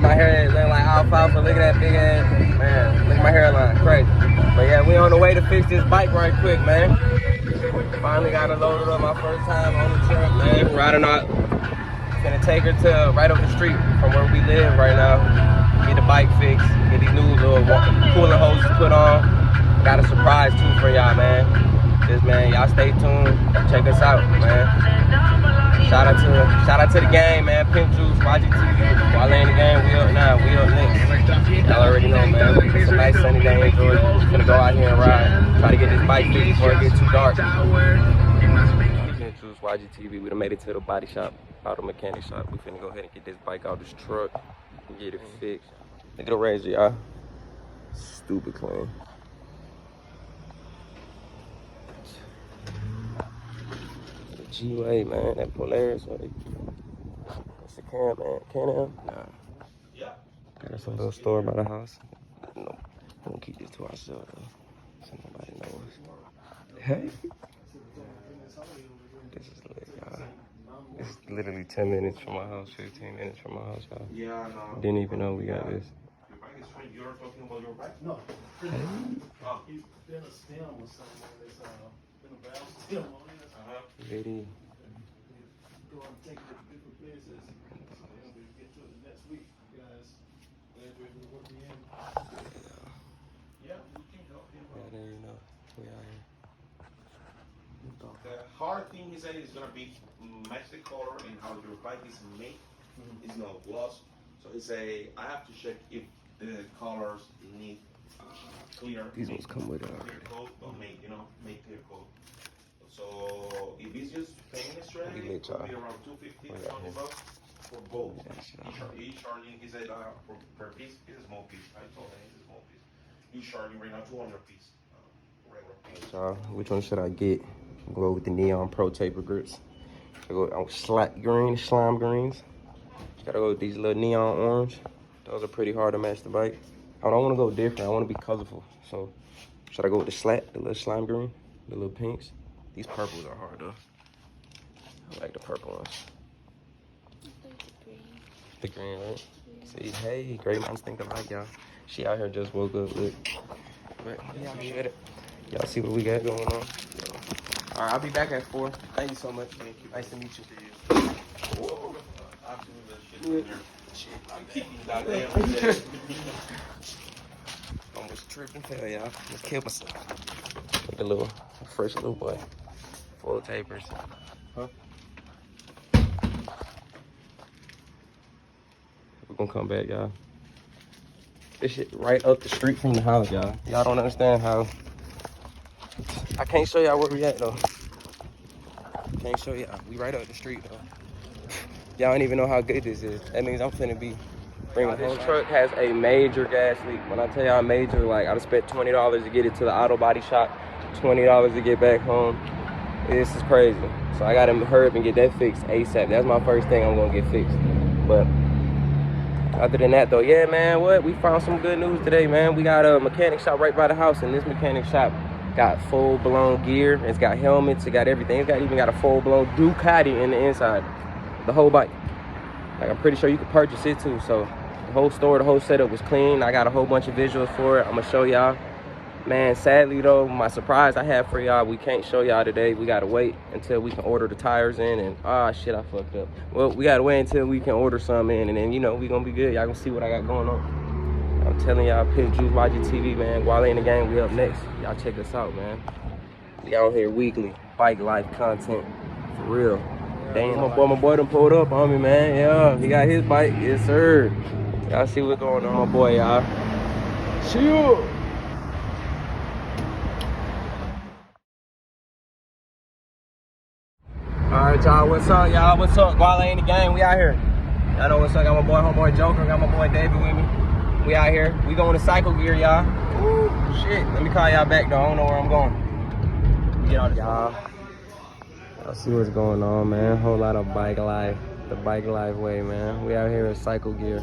my hair looking like alfalfa. Look at that big ass, man. Look at my hairline, crazy. But yeah, we on the way to fix this bike right quick, man. Finally got it loaded up my first time on the truck, man. Riding out. Gonna take her to right up the street from where we live right now. Get the bike fixed. Get these new little cooler hoses put on. Got a surprise too for y'all, man. Just man, y'all stay tuned. Check us out, man. Shout out to the game, man. PIMPJUICE, Y.G.T.V. Gualae in the game. We up now. We up next. Y'all already know, man. It's a nice sunny day in Georgia. Gonna go out here and ride. Try to get this bike fixed before it gets too dark. PIMPJUICE, Y.G.T.V. We done made it to the body shop, auto mechanic shop. We finna go ahead and get this bike out this truck and get it fixed. Look at the razor, y'all. Stupid clean. G-Way, man, that Polaris, like, that's the Can, man. Can-Am? Nah. Yeah. Got us a little store by the house. No, we don't keep this to ourselves, though, so nobody knows. Hey. This is lit, y'all. It's literally 10 minutes from my house, 15 minutes from my house, y'all. Yeah, no. Didn't even know we got this. Your bike is free. You're talking about your bike? No. Hey. Oh. He's been a stem or something. There's been a valve stem on it. Ready. Go and take it to different places. So we get to it next week, guys. Glad you're able to work me in. Yeah, we can help you. Yeah, there you know. We out here. The hard thing is that it's gonna be match the color and how your bike is made. It's no gloss. So it's I have to check if the colors need clear. These ones come with clear coat or make clear coat. So if it's just paint and shred, it will be around $250 to $20 for both. Each charging is per piece is a small piece. I told him it's a small piece. Each charging right now 200 piece. Regular piece. So which one should I get? Go with the Neon Pro taper grips. I go on slime greens. Gotta go with these little neon orange. Those are pretty hard to match the bike. I don't want to go different. I want to be colorful. So should I go with the little slime green, the little pinks? These purples are hard though. I like the purple ones. I like the green. The green, right? Yeah. See, hey, great minds think alike, y'all. She out here just woke up, look. But y'all get it. Y'all see what we got going on. All right, I'll be back at 4. Thank you so much. Thank you. Nice to meet you. Whoa. Almost tripping. Hell, y'all. Just killed myself. Look at the fresh little boy. Full of tapers. Huh? We're gonna come back, y'all. This shit right up the street from the house, y'all. Y'all don't understand how. I can't show y'all where we at, though. Can't show y'all. We right up the street, though. Y'all don't even know how good this is. That means I'm finna be bringing home. This truck has a major gas leak. When I tell y'all major, like, I spent $20 to get it to the auto body shop, $20 to get back home. This is crazy. So I gotta hurry up and get that fixed ASAP. That's my first thing I'm gonna get fixed. But other than that though, yeah, man, we found some good news today, man. We got a mechanic shop right by the house, and this mechanic shop got full-blown gear. It's got helmets, it got everything. It's even got a full-blown Ducati in the inside. The whole bike. Like, I'm pretty sure you could purchase it too. So the whole store, the whole setup was clean. I got a whole bunch of visuals for it. I'm gonna show y'all. Man, sadly though, my surprise I have for y'all, we can't show y'all today. We gotta wait until we can order the tires in, and shit, I fucked up. Well, we gotta wait until we can order some in, and then, you know, we gonna be good. Y'all gonna see what I got going on. I'm telling y'all, PIMPJUICE, Y.G.T.V, man. Gualae in the game, we up next. Y'all check us out, man. We out here weekly, bike life content, for real. Damn, my boy done pulled up on me, man. Yeah, he got his bike, yes sir. Y'all see what's going on, my boy, y'all. See you. Alright, y'all, what's up, y'all? What's up? Gualae in the game, we out here. Y'all know what's up. Got my boy, homeboy Joker, got my boy David with me. We out here. We going to cycle gear, y'all. Ooh, shit. Let me call y'all back, though. I don't know where I'm going. Get out, y'all. Y'all see what's going on, man. Whole lot of bike life. The bike life way, man. We out here in cycle gear.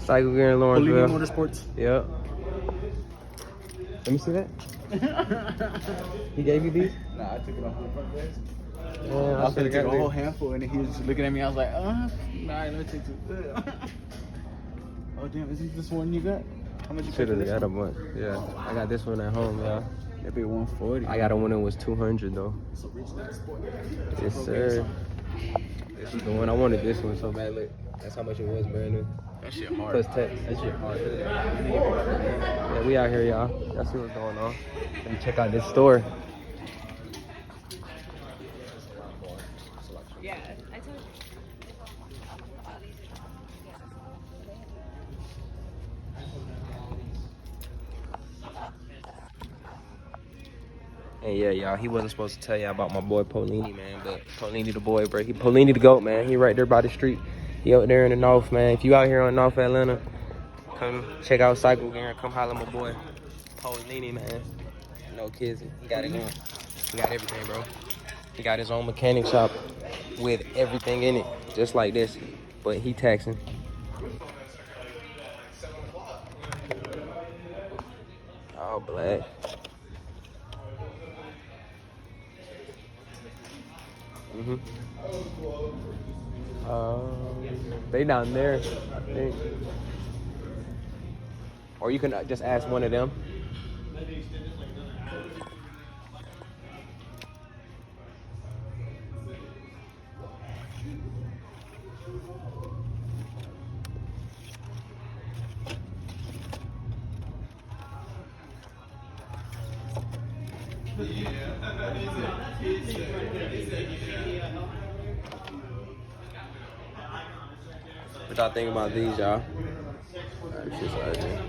Cycle gear in Lawrenceville. Motorsports. Yep. Let me see that. He gave you these? Nah, I took it off the front legs. Yeah, I was gonna take a whole handful, and he was just looking at me. I was like, nah, let me take two. Oh damn, is this one you got? How much you paid for Should've this got a one? bunch. Yeah, I got this one at home, y'all. That be 140. I got a one that was 200 though. So rich nigga sport. Yes, sir. This is the one. I wanted this one so bad. Look, that's how much it was brand new. That shit hard. Plus tax. That shit hard. Yeah, we out here, y'all. Y'all see what's going on. Let me check out this store. Yeah, I told you. And yeah, y'all, he wasn't supposed to tell y'all about my boy Polini, man. But Polini the boy, bro. Polini the GOAT, man. He right there by the street. He out there in the north, man. If you out here in North Atlanta, come check out Cycle Gear. Come holler at my boy Polini, man. No kids. He got it going. He got everything, bro. He got his own mechanic shop with everything in it, just like this. But he taxing. All black. They down there, I think. Or you can just ask one of them. What y'all think about these, y'all? It's just right here.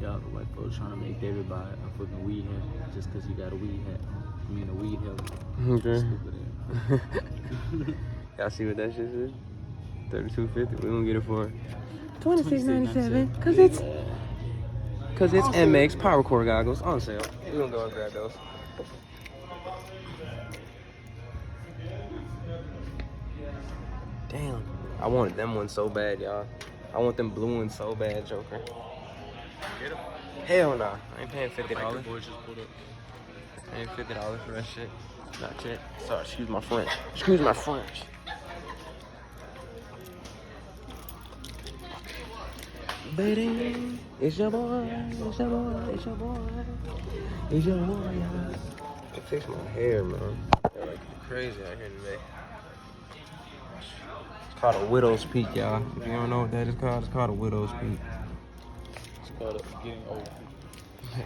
Y'all, the white folks trying to make David buy a fucking weed hat just because he got a weed hat. I mean, a weed helmet. Okay. Stupid ass. Y'all see what that shit is? $32.50. We gonna get it for $26.97. Cause it's MX Power Core goggles on sale. We gonna go and grab those. Damn, I wanted them ones so bad, y'all. I want them blue ones so bad, Joker. Get him. Hell nah, I ain't paying $50. Like the boys just pulled up. I ain't $50 for that shit. Not yet. Sorry, excuse my French. Excuse my French. Baby, it's your boy, it's your boy, it's your boy, it's your boy, y'all. I fix my hair, man. They're like crazy out here today. It's called a widow's peak, y'all. If you don't know what that is called, it's called a widow's peak. It's called getting old.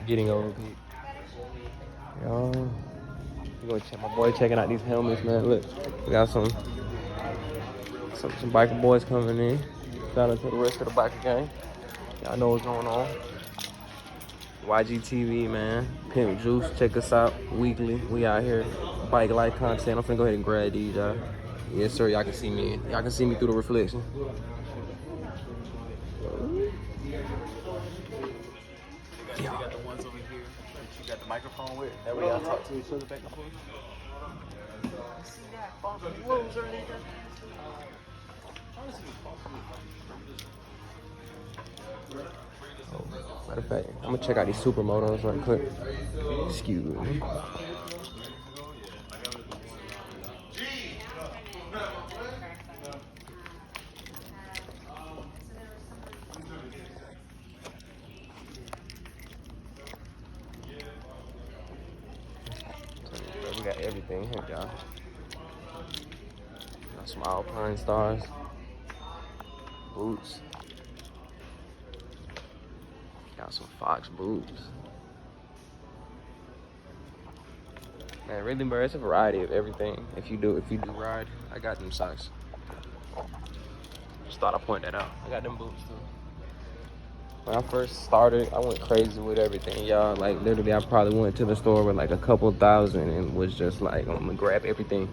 Getting old peak. Y'all, you gonna check my boy checking out these helmets, man. Look, we got some biker boys coming in. Shout out to the rest of the biker gang. Y'all know what's going on. Y.G.T.V, man. Pimp Juice, check us out weekly. We out here, bike life content. I'm finna go ahead and grab these, y'all. Yes, sir. Y'all can see me. Y'all can see me through the reflection. You got the ones over here that you got the microphone with. That way y'all talk to each other back and forth. Oh, matter of fact, I'm gonna check out these supermotos right quick. Excuse me. We got everything here, y'all. Got some Alpine stars, boots. Got some Fox boots. Man, really, bro, it's a variety of everything. If you do ride, I got them socks. Just thought I'd point that out. I got them boots too. When I first started, I went crazy with everything, y'all. Like, literally, I probably went to the store with like a couple thousand and was just like, I'm gonna grab everything.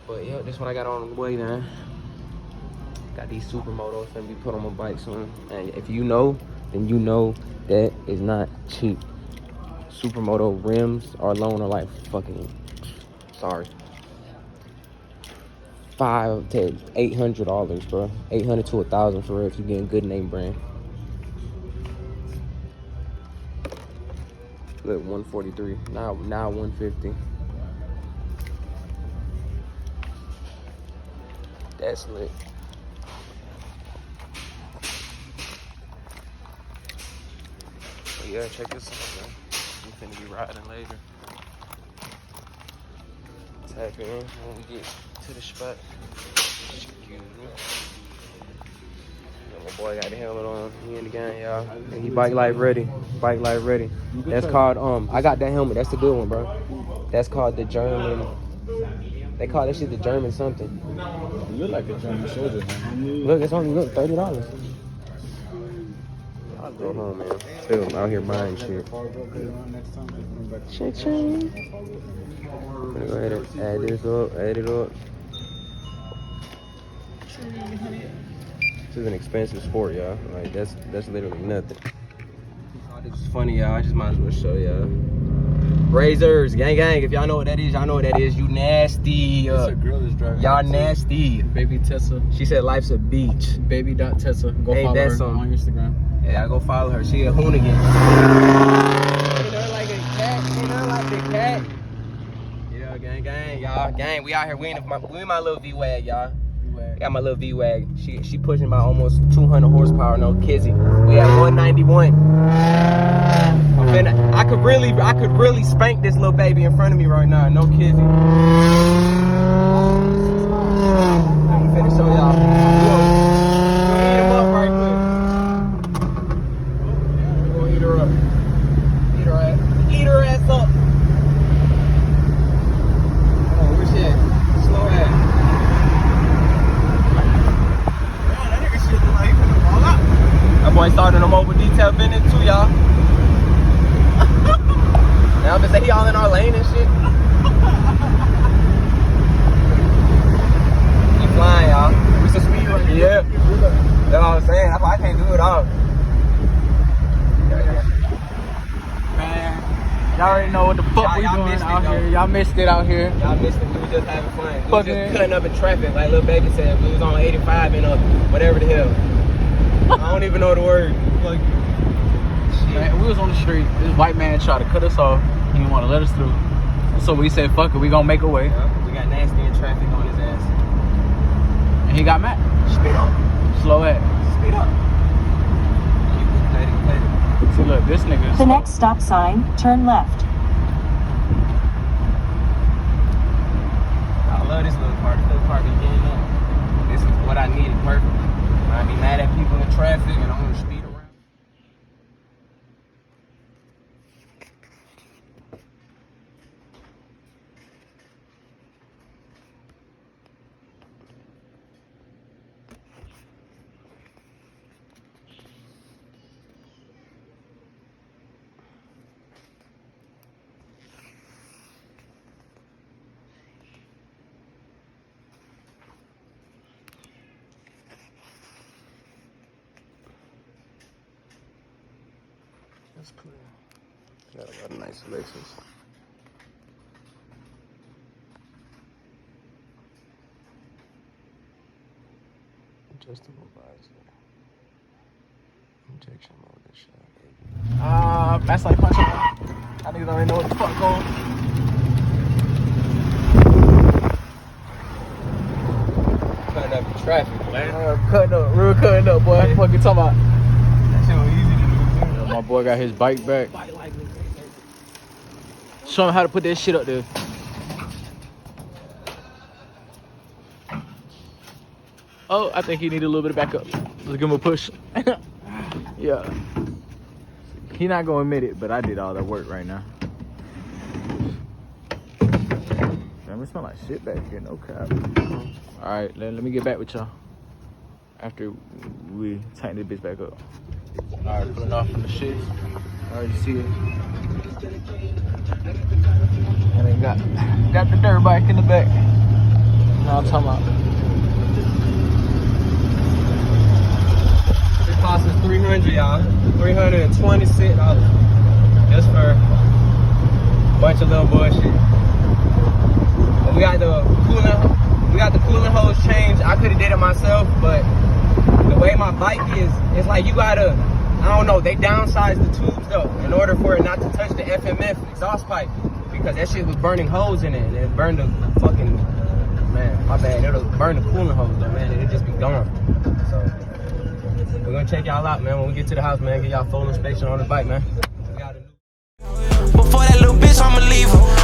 But yeah, this one I got on the way, man. Got these supermotos that be put on my bike soon. And if you know, then you know that is not cheap. Supermoto rims or alone are like fucking, sorry, $500 to $800, bro. $800 to $1,000 for real if you get a good name brand. Look, 143. Now 150. That's lit. So yeah, check this out, man. We finna be riding later. Tap in when we get to the spot. Excuse me. My boy got the helmet on. He in the game, y'all. And he bike life ready. Bike life ready. That's called I got that helmet. That's the good one, bro. That's called the German. They call that shit the German something. You look like a German soldier, man. Look, it's only $30. I'll go home, man. Still out here buying shit. Ching. I'm gonna go ahead and add this up, add it up. This is an expensive sport, y'all. Like that's literally nothing. Oh, this is funny, y'all. I just might as well show y'all. Razors, gang. If y'all know what that is, y'all know what that is. You nasty. It's a girl that's driving. Y'all nasty. Baby Tessa. She said life's a beach. Baby.Tessa. Go Ain't follow that her something? on Instagram. Yeah, I go follow her. She a hoonigan. Ain't nothing like a cat. Ain't nothing like the cat. Yeah, gang, y'all. Gang, we out here. We in my little V-Wag, y'all. I got my little V-Wag. She pushing about almost 200 horsepower, no kizzy. We at 191. I could really spank this little baby in front of me right now, no kizzy. I'm finna show y'all. We'll eat him up right quick. We're gonna eat her up. Eat her ass up. Oh, where's she at? Slow ass. That boy started a mobile detail business too, y'all. Now I'm gonna say he all in our lane and shit. He flying, y'all. We some speed right here. Yeah. That's what I was saying. That's why I can't do it all. Man, y'all already know what the fuck we doing out here. Y'all missed it out here. Y'all missed it. We were just having fun. We was just cutting up in traffic, like Lil Baby said. We was on 85 and whatever the hell. I don't even know the word. Like, Man, we was on the street. This white man tried to cut us off. He didn't want to let us through. So we said, fuck it, we gonna make a way. yeah, we got nasty in traffic on his ass. And he got mad. Speed up. Slow ass. Speed up. See, look, this nigga is The next stop sign, turn left. I love this little part. This little part be getting up. This is what I needed perfect. When I be mad at people in traffic and I want to speed around. That's clear. Got a lot of nice selections. Adjustable visor. Injection molded shot. that's like Huncho. I niggas already know what the fuck going. Cutting up in traffic, man. Real cutting up, boy. Yeah. What you talking about? That shit was easy to do. Yeah, my boy got his bike back. Show him how to put that shit up there. Oh, I think he needed a little bit of backup. Let's give him a push. Yeah. He not gonna admit it, but I did all that work right now. Damn, it smell like shit back here, no cap. All right, let me get back with y'all after we tighten this bitch back up. All right, pulling off from the shit. All right, you see it. And then got the dirt bike in the back. Now I'm talking about. It cost us $300, y'all. $326 just for a bunch of little bullshit. But we got the cooling hose changed. I could have did it myself, but the way my bike is, it's like you gotta, I don't know, they downsized the tubes though in order for it not to touch the FMF exhaust pipe because that shit was burning holes in it and it burned the fucking, man, my bad. It'll burn the cooling hose though, man. It'll just be gone. So we're gonna check y'all out, man. When we get to the house, man, get y'all full inspection on the bike, man. Before that little bitch, I'ma leave her.